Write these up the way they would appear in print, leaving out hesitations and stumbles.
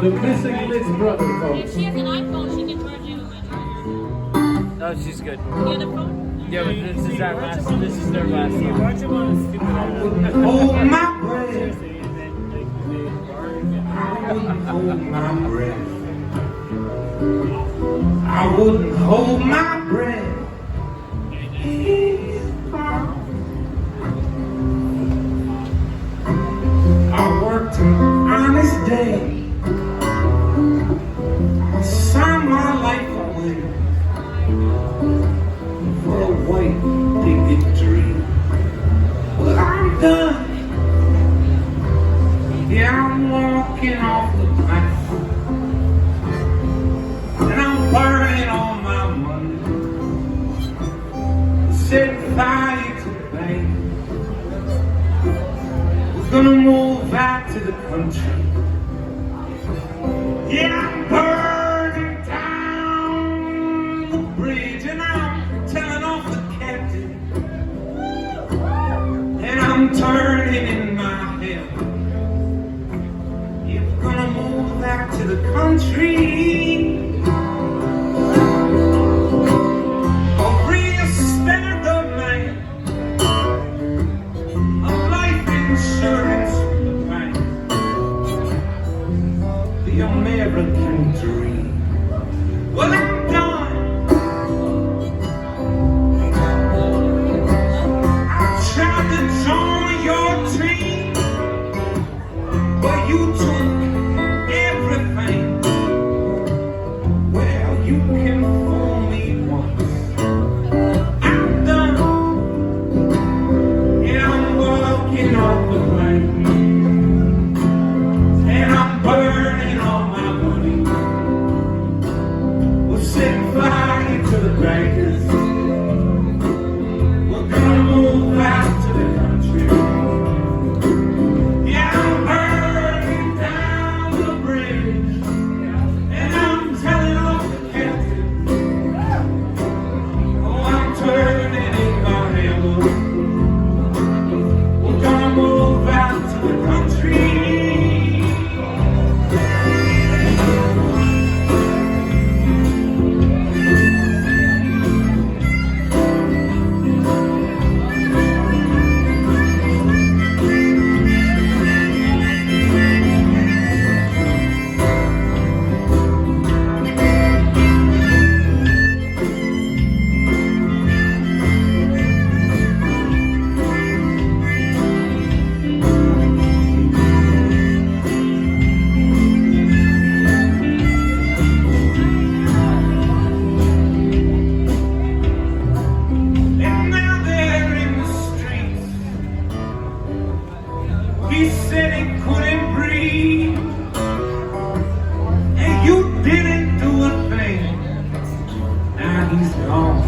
The missing Liz brother, If folks. she has an iPhone, she can charge you. No, she's good. You have a phone? Yeah, but this is our last. This is their last song. Watch him on a stupid island. Hold my breath. Seriously, and then I wouldn't hold my breath. I wouldn't hold my breath. I worked an honest day. I signed my life away for a white picket dream. Well, I'm done. Yeah, I'm walking off the platform, and I'm burning all my money, setting fire to the bank. We're gonna move out to the country. Yeah, I'm burning down the bridge, and I'm telling off the captain, and I'm turning in my head. We're gonna move back to the country. A real stand-up man, a life insurance bank, the American dream. Well, I'm done. I tried to join your team, but you took everything. Well, you can fool me once. I'm done. Yeah, I'm walking off the plank, and I'm burning all my money. We're setting fire to the bankers. We're gonna move out to the country. Yeah, I'm burning down the bridge, and I'm telling off the captain. Oh, I'm turning in my hammer. We're gonna move out to the country. And now they're in the streets. He said he couldn't breathe, and you didn't do a thing. Now he's gone.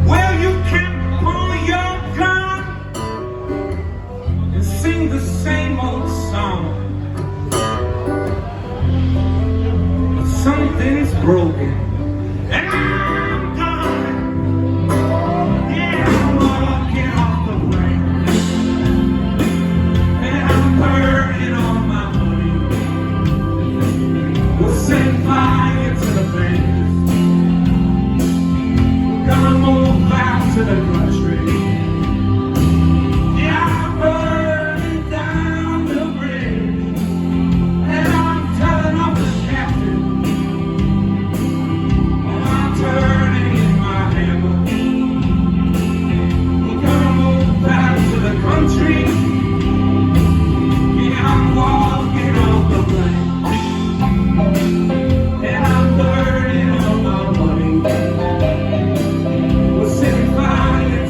Well, you can pull your gun and sing the same old song, but something's broken. And I'm gone. Yeah, I'm walking off the plank, and I'm burning all my money. We'll set fire to the bank. We're gonna move out to the country. Yeah, I'm burning down the bridge, and I'm telling off the captain. I'm turning in my hammer. We're gonna move back to the country. Yeah, I'm walking off the plank, and I'm burning all my money. We're setting fire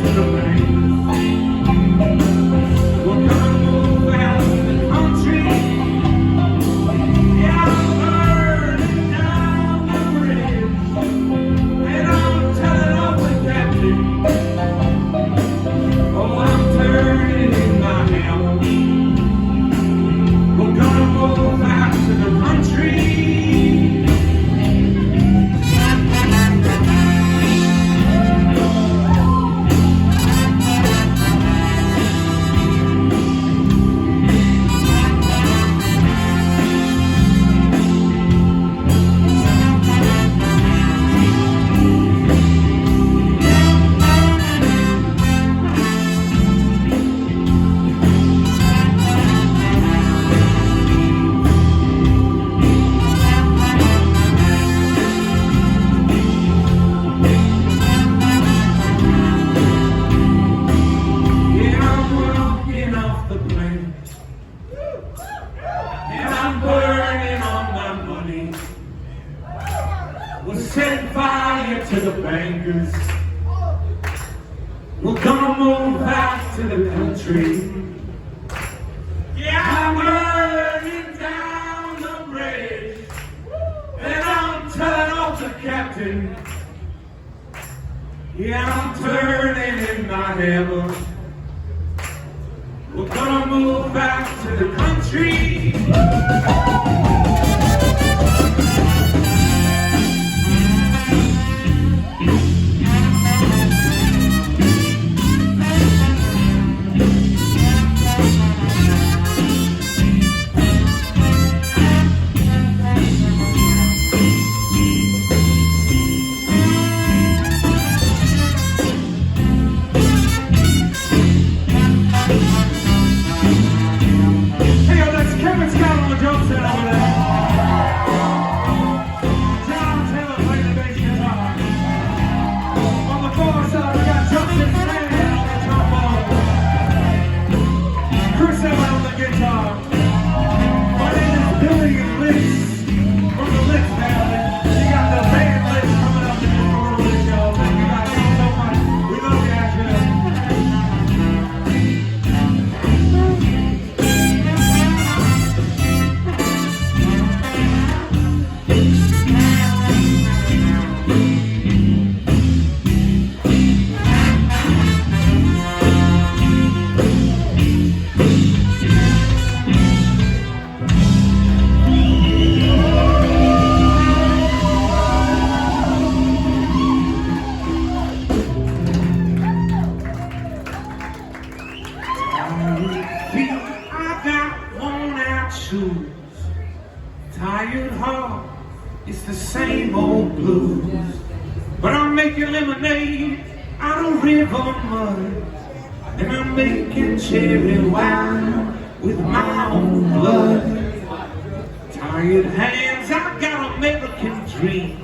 bankers. We're gonna move back to the country. Yeah, I'm running down the bridge, and I'm telling off the captain. Yeah, I'm turning in my hammer. We're gonna move back to the country. Tired heart, it's the same old blues. But I'm making lemonade out of river mud, and I'm making cherry wine with my own blood. Tired hands, I got American dreams.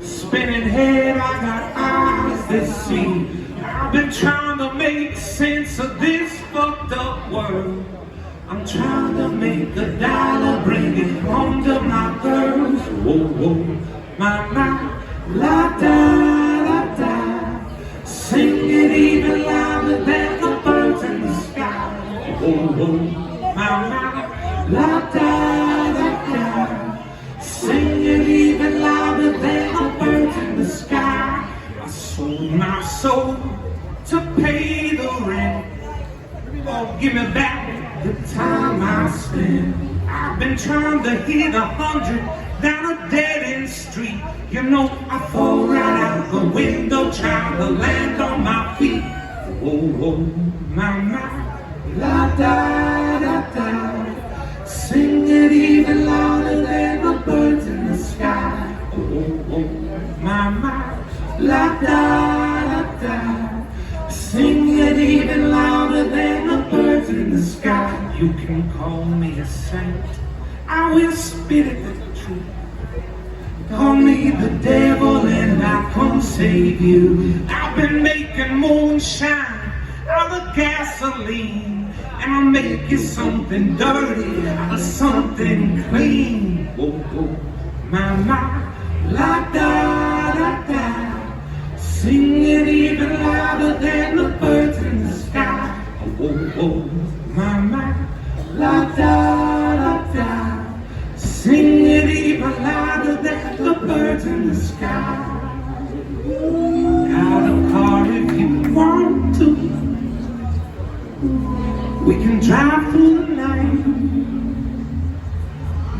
Spinning head, I got eyes that see. I've been trying to make sense of this fucked up world. I'm trying to make a dollar, bring it home to my girls. Whoa, whoa, my, la da da da. Sing it even louder than the birds in the sky. Whoa, whoa, my, la da da da. Sing it even louder than the birds in the sky. I sold my soul to pay the rent. Oh, give me back the time I spent. I've been trying to hit 100 down a dead-end street. You know, I fall right out the window trying to land on my feet. Oh, oh, my, la da da da. Sing it even louder than the birds in the sky. Oh, oh, my, la da da da. Sing it even louder than the birds in the sky. You can call me a saint, I will spit it the truth. Call me the devil and I come save you. I've been making moonshine out of gasoline, and I'll make you something dirty out of something clean. Whoa, whoa, my, la da da da. Sing it even louder than the birds in the sky. Whoa, whoa, my, la da da da. Sing it even louder than the birds in the sky. Out of car if you want to. We can drive through the night.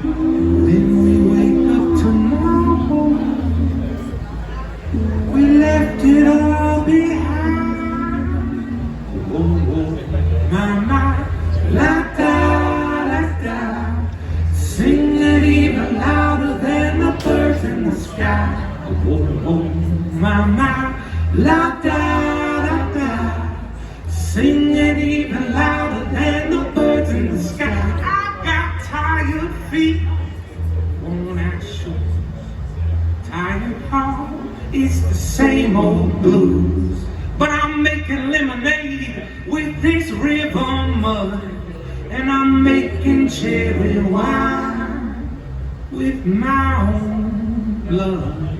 Then we wake up tomorrow. We left it all behind. Oh, oh, my, la da da da. Sing it even louder than the birds in the sky. Oh, oh, my, la da da da. Sing it even louder than the birds in the sky. I got tired feet, worn out shoes, tired heart. It's the same old blues, but I'm making lemonade with this river mud, and I'm making cherry wine with my own blood.